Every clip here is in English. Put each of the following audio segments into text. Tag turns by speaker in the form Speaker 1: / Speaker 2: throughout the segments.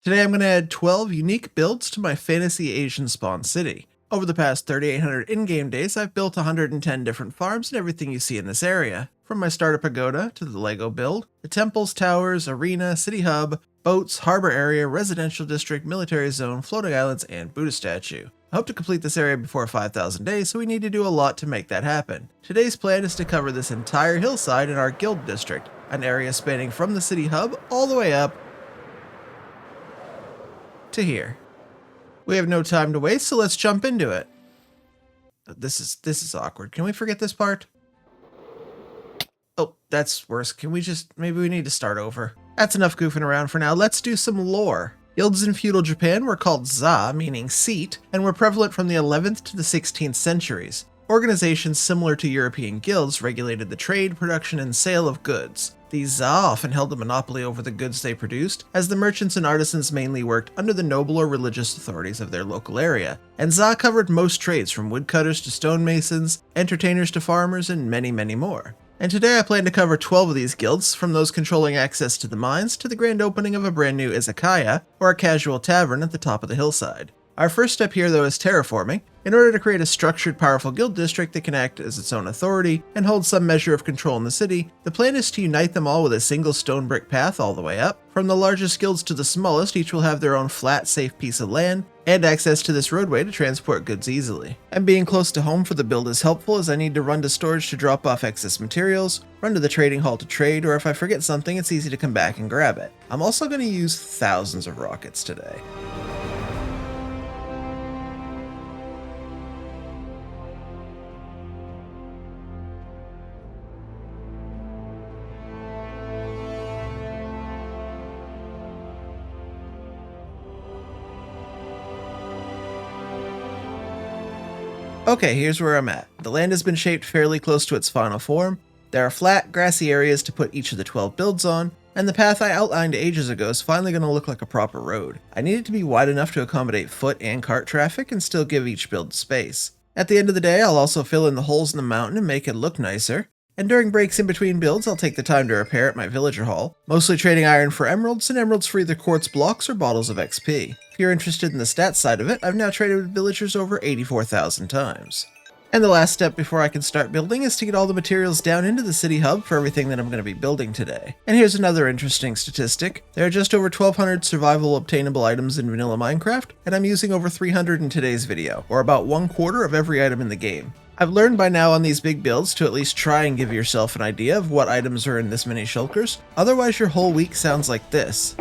Speaker 1: Today I'm going to add 12 unique builds to my fantasy Asian spawn city. Over the past 3,800 in-game days, I've built 110 different farms and everything you see in this area. From my starter pagoda to the Lego build, the temples, towers, arena, city hub, boats, harbor area, residential district, military zone, floating islands, and Buddha statue. I hope to complete this area before 5,000 days, so we need to do a lot to make that happen. Today's plan is to cover this entire hillside in our guild district, an area spanning from the city hub all the way up to here. We have no time to waste, so let's jump into it. This is awkward. Can we forget this part? Oh, that's worse. Can we maybe we need to start over. That's enough goofing around for now. Let's do some lore. Guilds in feudal Japan were called za, meaning seat, and were prevalent from the 11th to the 16th centuries. Organizations similar to European guilds regulated the trade, production, and sale of goods. These za often held a monopoly over the goods they produced, as the merchants and artisans mainly worked under the noble or religious authorities of their local area. And za covered most trades from woodcutters to stonemasons, entertainers to farmers, and many, many more. And today I plan to cover 12 of these guilds, from those controlling access to the mines to the grand opening of a brand new izakaya, or a casual tavern at the top of the hillside. Our first step here though is terraforming, in order to create a structured, powerful guild district that can act as its own authority and hold some measure of control in the city. The plan is to unite them all with a single stone brick path all the way up. From the largest guilds to the smallest, each will have their own flat, safe piece of land, and access to this roadway to transport goods easily. And being close to home for the build is helpful, as I need to run to storage to drop off excess materials, run to the trading hall to trade, or if I forget something, it's easy to come back and grab it. I'm also going to use thousands of rockets today. Okay, here's where I'm at. The land has been shaped fairly close to its final form. There are flat, grassy areas to put each of the 12 builds on, and the path I outlined ages ago is finally going to look like a proper road. I need it to be wide enough to accommodate foot and cart traffic and still give each build space. At the end of the day, I'll also fill in the holes in the mountain and make it look nicer. And during breaks in between builds, I'll take the time to repair at my villager hall, mostly trading iron for emeralds and emeralds for either quartz blocks or bottles of XP. If you're interested in the stats side of it, I've now traded with villagers over 84,000 times. And the last step before I can start building is to get all the materials down into the city hub for everything that I'm going to be building today. And here's another interesting statistic. There are just over 1,200 survival obtainable items in vanilla Minecraft, and I'm using over 300 in today's video, or about 1/4 of every item in the game. I've learned by now on these big builds to at least try and give yourself an idea of what items are in this many shulkers, otherwise your whole week sounds like this.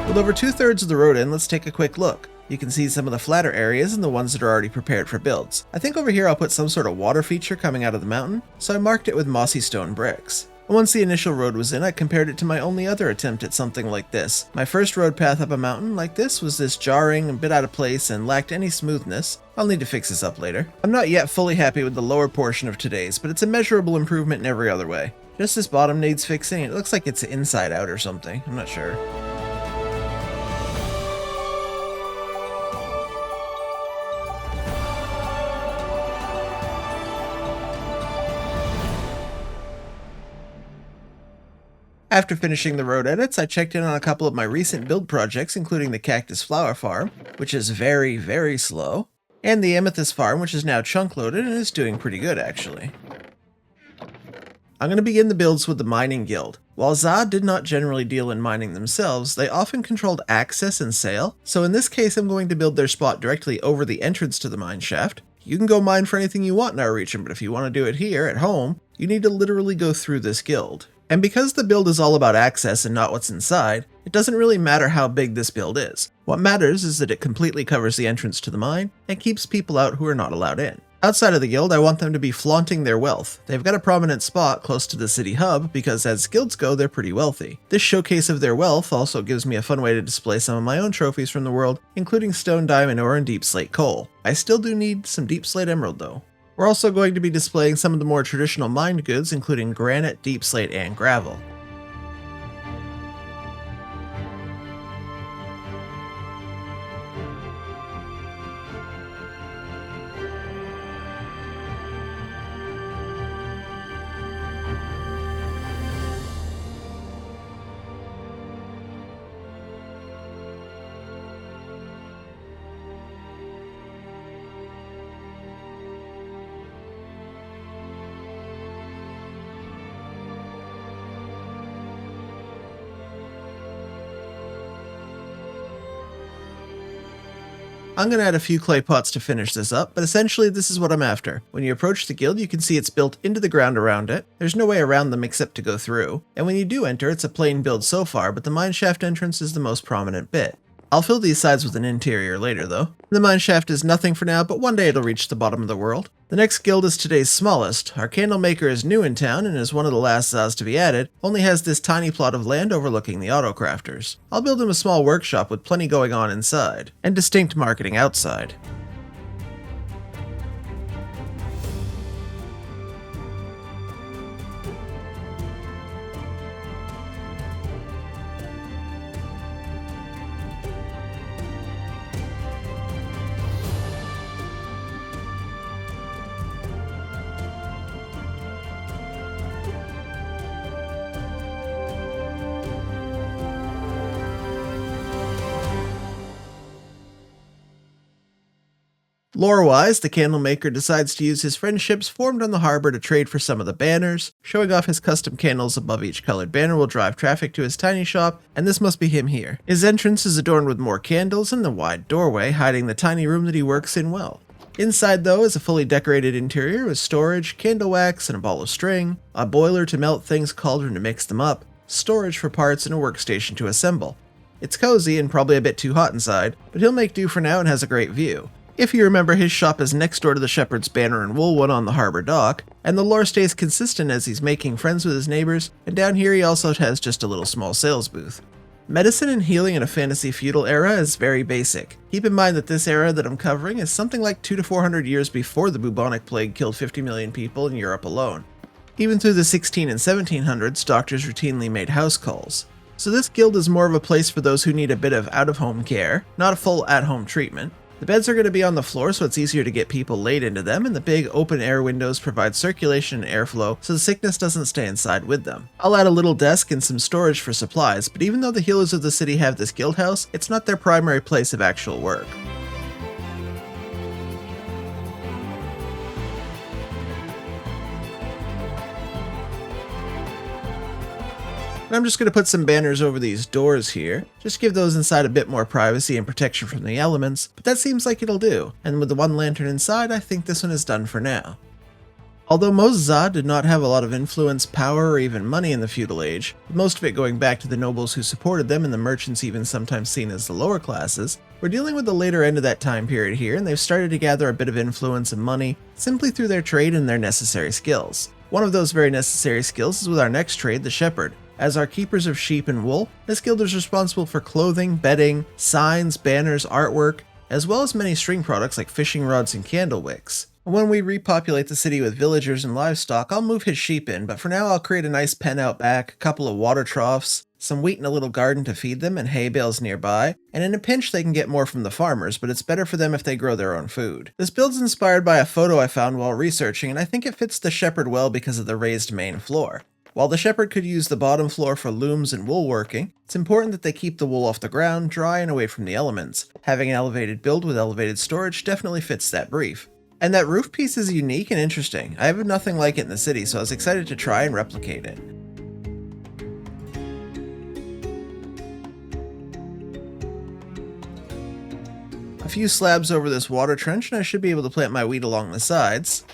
Speaker 1: With over 2/3 of the road in, let's take a quick look. You can see some of the flatter areas and the ones that are already prepared for builds. I think over here I'll put some sort of water feature coming out of the mountain, so I marked it with mossy stone bricks. And once the initial road was in, I compared it to my only other attempt at something like this. My first road path up a mountain like this was jarring, a bit out of place, and lacked any smoothness. I'll need to fix this up later. I'm not yet fully happy with the lower portion of today's, but it's a measurable improvement in every other way. Just this bottom needs fixing. It looks like it's inside out or something. I'm not sure. After finishing the road edits, I checked in on a couple of my recent build projects, including the Cactus Flower Farm, which is very, very slow, and the Amethyst Farm, which is now chunk-loaded and is doing pretty good, actually. I'm going to begin the builds with the Mining Guild. While za did not generally deal in mining themselves, they often controlled access and sale, so in this case I'm going to build their spot directly over the entrance to the mine shaft. You can go mine for anything you want in our region, but if you want to do it here, at home, you need to literally go through this guild. And because the build is all about access and not what's inside, it doesn't really matter how big this build is. What matters is that it completely covers the entrance to the mine and keeps people out who are not allowed in. Outside of the guild, I want them to be flaunting their wealth. They've got a prominent spot close to the city hub because as guilds go, they're pretty wealthy. This showcase of their wealth also gives me a fun way to display some of my own trophies from the world, including stone, diamond ore, and deep slate coal. I still do need some deep slate emerald though. We're also going to be displaying some of the more traditional mined goods, including granite, deep slate, and gravel. I'm going to add a few clay pots to finish this up, but essentially this is what I'm after. When you approach the guild, you can see it's built into the ground around it. There's no way around them except to go through. And when you do enter, it's a plain build so far, but the mineshaft entrance is the most prominent bit. I'll fill these sides with an interior later though. The mineshaft is nothing for now, but one day it'll reach the bottom of the world. The next guild is today's smallest. Our candle maker is new in town and is one of the last Zas to be added, only has this tiny plot of land overlooking the autocrafters. I'll build him a small workshop with plenty going on inside, and distinct marketing outside. Lore-wise, the candlemaker decides to use his friendships formed on the harbor to trade for some of the banners. Showing off his custom candles above each colored banner will drive traffic to his tiny shop, and this must be him here. His entrance is adorned with more candles and the wide doorway hiding the tiny room that he works in well. Inside, though, is a fully decorated interior with storage, candle wax, and a ball of string, a boiler to melt things, cauldron to mix them up, storage for parts, and a workstation to assemble. It's cozy and probably a bit too hot inside, but he'll make do for now and has a great view. If you remember, his shop is next door to the Shepherd's Banner and Wool one on the harbor dock, and the lore stays consistent as he's making friends with his neighbors, and down here he also has just a little small sales booth. Medicine and healing in a fantasy feudal era is very basic. Keep in mind that this era that I'm covering is something like 200 to 400 years before the bubonic plague killed 50 million people in Europe alone. Even through the 16 and 1700s, doctors routinely made house calls. So this guild is more of a place for those who need a bit of out-of-home care, not a full at-home treatment. The beds are going to be on the floor so it's easier to get people laid into them, and the big open-air windows provide circulation and airflow so the sickness doesn't stay inside with them. I'll add a little desk and some storage for supplies, but even though the healers of the city have this guild house, it's not their primary place of actual work. And I'm just going to put some banners over these doors here, just give those inside a bit more privacy and protection from the elements, but that seems like it'll do, and with the one lantern inside, I think this one is done for now. Although most Za did not have a lot of influence, power, or even money in the feudal age, with most of it going back to the nobles who supported them and the merchants even sometimes seen as the lower classes, we're dealing with the later end of that time period here, and they've started to gather a bit of influence and money simply through their trade and their necessary skills. One of those very necessary skills is with our next trade, the Shepherd. As our keepers of sheep and wool, this guild is responsible for clothing, bedding, signs, banners, artwork, as well as many string products like fishing rods and candle wicks. When we repopulate the city with villagers and livestock, I'll move his sheep in, but for now I'll create a nice pen out back, a couple of water troughs, some wheat in a little garden to feed them, and hay bales nearby, and in a pinch they can get more from the farmers, but it's better for them if they grow their own food. This build's inspired by a photo I found while researching, and I think it fits the Shepherd well because of the raised main floor. While the Shepherd could use the bottom floor for looms and wool working, it's important that they keep the wool off the ground, dry and away from the elements. Having an elevated build with elevated storage definitely fits that brief. And that roof piece is unique and interesting. I have nothing like it in the city, so I was excited to try and replicate it. A few slabs over this water trench and I should be able to plant my wheat along the sides.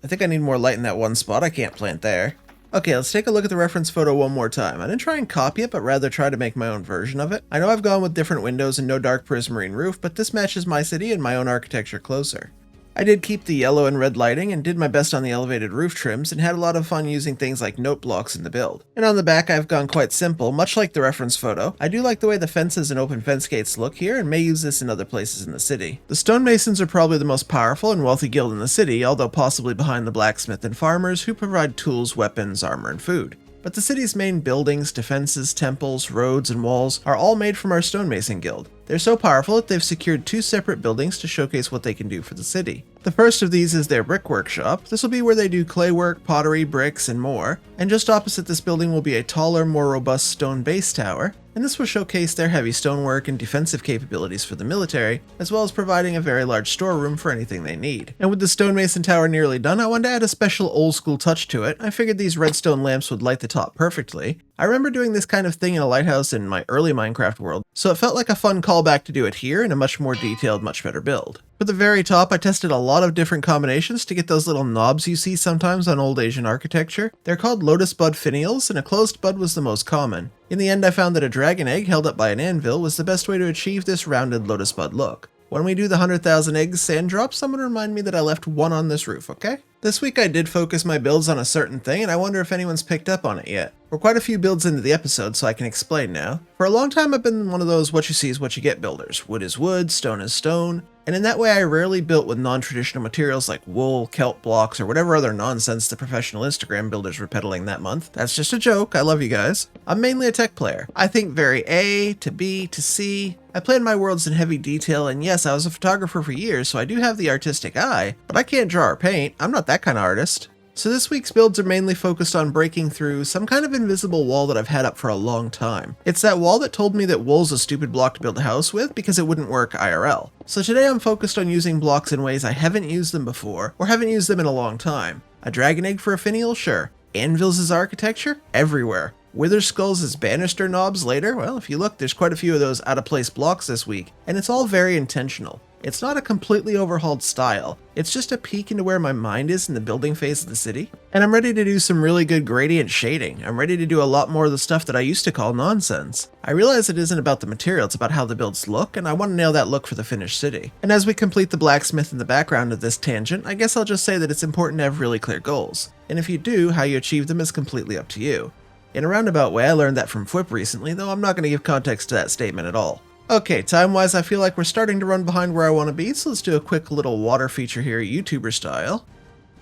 Speaker 1: I think I need more light in that one spot, I can't plant there. Okay, let's take a look at the reference photo one more time. I didn't try and copy it, but rather try to make my own version of it. I know I've gone with different windows and no dark prismarine roof, but this matches my city and my own architecture closer. I did keep the yellow and red lighting and did my best on the elevated roof trims and had a lot of fun using things like note blocks in the build. And on the back I've gone quite simple, much like the reference photo. I do like the way the fences and open fence gates look here and may use this in other places in the city. The stonemasons are probably the most powerful and wealthy guild in the city, although possibly behind the blacksmith and farmers who provide tools, weapons, armor, and food. But the city's main buildings, defenses, temples, roads, and walls are all made from our stonemason guild. They're so powerful that they've secured 2 separate buildings to showcase what they can do for the city. The first of these is their brick workshop. This will be where they do clay work, pottery, bricks, and more. And just opposite this building will be a taller, more robust stone base tower. And this will showcase their heavy stonework and defensive capabilities for the military, as well as providing a very large storeroom for anything they need. And with the stonemason tower nearly done, I wanted to add a special old school touch to it. I figured these redstone lamps would light the top perfectly. I remember doing this kind of thing in a lighthouse in my early Minecraft world, so it felt like a fun callback to do it here in a much more detailed, much better build. For the very top, I tested a lot of different combinations to get those little knobs you see sometimes on old Asian architecture. They're called lotus bud finials, and a closed bud was the most common. In the end, I found that a dragon egg held up by an anvil was the best way to achieve this rounded lotus bud look. When we do the 100,000 eggs sand drop, someone remind me that I left one on this roof, okay? This week I did focus my builds on a certain thing, and I wonder if anyone's picked up on it yet. We're quite a few builds into the episode, so I can explain now. For a long time I've been one of those what you see is what you get builders. Wood is wood, stone is stone. And in that way I rarely built with non-traditional materials like wool, kelp blocks, or whatever other nonsense the professional Instagram builders were peddling that month. That's just a joke, I love you guys. I'm mainly a tech player. I think very A to B to C. I plan my worlds in heavy detail, and yes, I was a photographer for years, so I do have the artistic eye, but I can't draw or paint. I'm not that kind of artist. So this week's builds are mainly focused on breaking through some kind of invisible wall that I've had up for a long time. It's that wall that told me that wool's a stupid block to build a house with because it wouldn't work IRL. So today I'm focused on using blocks in ways I haven't used them before, or haven't used them in a long time. A dragon egg for a finial? Sure. Anvils as architecture? Everywhere. Wither skulls as banister knobs later? Well, if you look, there's quite a few of those out-of-place blocks this week, and it's all very intentional. It's not a completely overhauled style, it's just a peek into where my mind is in the building phase of the city. And I'm ready to do some really good gradient shading. I'm ready to do a lot more of the stuff that I used to call nonsense. I realize it isn't about the material, it's about how the builds look, and I want to nail that look for the finished city. And as we complete the blacksmith in the background of this tangent, I guess I'll just say that it's important to have really clear goals. And if you do, how you achieve them is completely up to you. In a roundabout way, I learned that from Fwip recently, though I'm not going to give context to that statement at all. Okay, time-wise, I feel like we're starting to run behind where I want to be, so let's do a quick little water feature here, YouTuber style.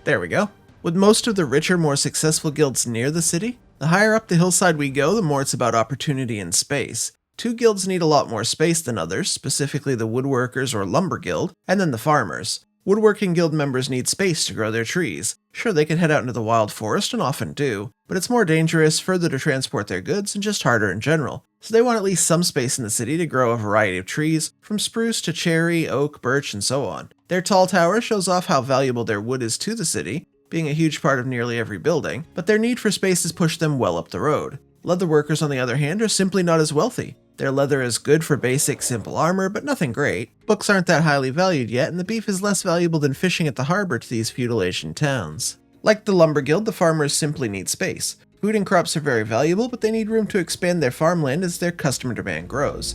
Speaker 1: There we go. With most of the richer, more successful guilds near the city, the higher up the hillside we go, the more it's about opportunity and space. 2 guilds need a lot more space than others, specifically the Woodworkers or Lumber Guild, and then the Farmers. Woodworking guild members need space to grow their trees. Sure, they can head out into the wild forest, and often do, but it's more dangerous, further to transport their goods, and just harder in general. So they want at least some space in the city to grow a variety of trees, from spruce to cherry, oak, birch, and so on. Their tall tower shows off how valuable their wood is to the city, being a huge part of nearly every building, but their need for space has pushed them well up the road. Leather workers, on the other hand, are simply not as wealthy. Their leather is good for basic, simple armor, but nothing great. Books aren't that highly valued yet, and the beef is less valuable than fishing at the harbor to these feudal Asian towns. Like the Lumber Guild, the farmers simply need space. Food and crops are very valuable, but they need room to expand their farmland as their customer demand grows.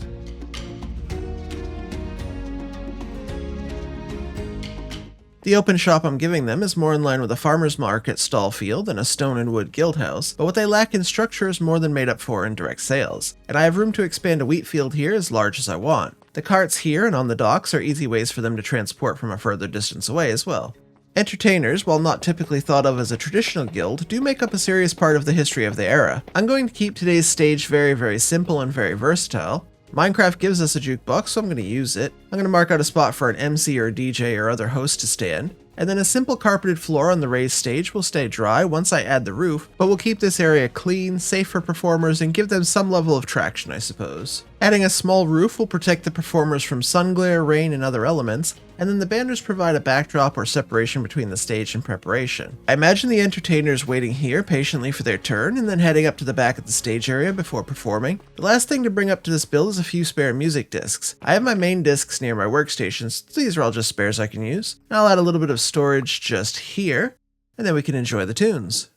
Speaker 1: The open shop I'm giving them is more in line with a farmer's market stall field than a stone and wood guild house, but what they lack in structure is more than made up for in direct sales. And I have room to expand a wheat field here as large as I want. The carts here and on the docks are easy ways for them to transport from a further distance away as well. Entertainers, while not typically thought of as a traditional guild, do make up a serious part of the history of the era. I'm going to keep today's stage very simple and very versatile. Minecraft gives us a jukebox, so I'm going to use it. I'm going to mark out a spot for an MC or a DJ or other host to stand. And then a simple carpeted floor on the raised stage will stay dry once I add the roof, but we'll keep this area clean, safe for performers, and give them some level of traction, I suppose. Adding a small roof will protect the performers from sun glare, rain, and other elements, and then the banners provide a backdrop or separation between the stage and preparation. I imagine the entertainers waiting here patiently for their turn, and then heading up to the back of the stage area before performing. The last thing to bring up to this build is a few spare music discs. I have my main discs near my workstations, so these are all just spares I can use. And I'll add a little bit of storage just here, and then we can enjoy the tunes.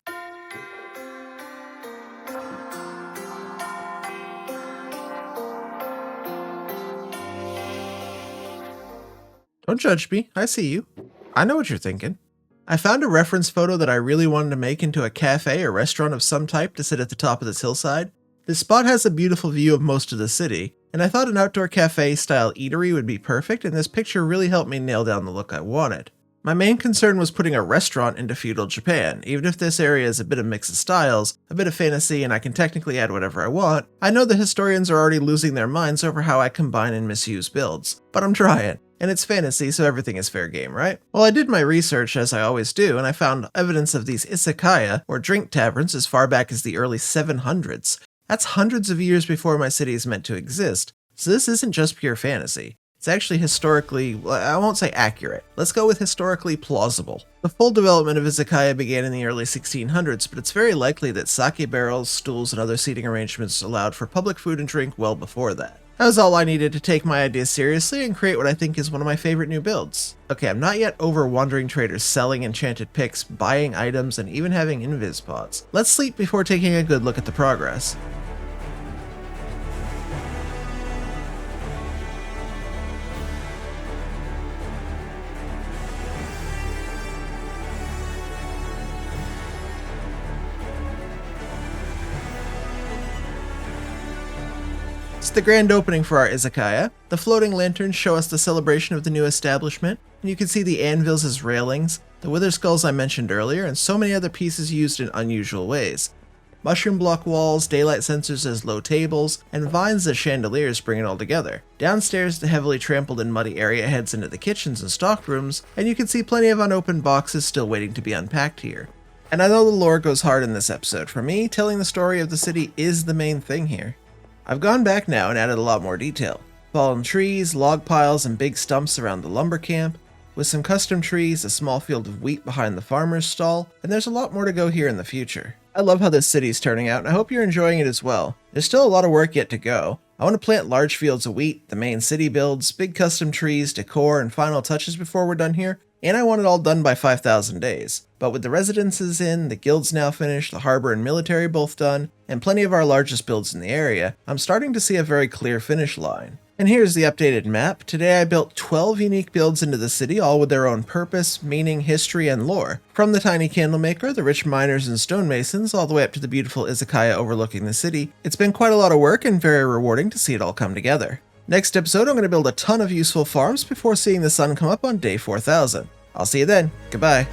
Speaker 1: Don't judge me, I see you. I know what you're thinking. I found a reference photo that I really wanted to make into a cafe or restaurant of some type to sit at the top of this hillside. This spot has a beautiful view of most of the city, and I thought an outdoor cafe style eatery would be perfect, and this picture really helped me nail down the look I wanted. My main concern was putting a restaurant into feudal Japan. Even if this area is a bit of mix of styles, a bit of fantasy, and I can technically add whatever I want, I know the historians are already losing their minds over how I combine and misuse builds. But I'm trying. And it's fantasy, so everything is fair game, right? Well, I did my research, as I always do, and I found evidence of these izakaya, or drink taverns, as far back as the early 700s. That's hundreds of years before my city is meant to exist, so this isn't just pure fantasy. It's actually historically, well, I won't say accurate, let's go with historically plausible. The full development of izakaya began in the early 1600s, but it's very likely that sake barrels, stools, and other seating arrangements allowed for public food and drink well before that. That was all I needed to take my ideas seriously and create what I think is one of my favorite new builds. Okay, I'm not yet over wandering traders selling enchanted picks, buying items, and even having invis pods. Let's sleep before taking a good look at the progress. It's the grand opening for our izakaya. The floating lanterns show us the celebration of the new establishment, and you can see the anvils as railings, the wither skulls I mentioned earlier, and so many other pieces used in unusual ways. Mushroom block walls, daylight sensors as low tables, and vines as chandeliers bring it all together. Downstairs, the heavily trampled and muddy area heads into the kitchens and stockrooms, and you can see plenty of unopened boxes still waiting to be unpacked here. And I know the lore goes hard in this episode. For me, telling the story of the city is the main thing here. I've gone back now and added a lot more detail. Fallen trees, log piles, and big stumps around the lumber camp, with some custom trees, a small field of wheat behind the farmer's stall, and there's a lot more to go here in the future. I love how this city's turning out, and I hope you're enjoying it as well. There's still a lot of work yet to go. I want to plant large fields of wheat, the main city builds, big custom trees, decor, and final touches before we're done here, and I want it all done by 5,000 days. But with the residences in, the guilds now finished, the harbor and military both done, and plenty of our largest builds in the area, I'm starting to see a very clear finish line. And here's the updated map. Today I built 12 unique builds into the city, all with their own purpose, meaning, history, and lore. From the tiny candlemaker, the rich miners and stonemasons, all the way up to the beautiful izakaya overlooking the city. It's been quite a lot of work and very rewarding to see it all come together. Next episode, I'm going to build a ton of useful farms before seeing the sun come up on day 4000. I'll see you then. Goodbye.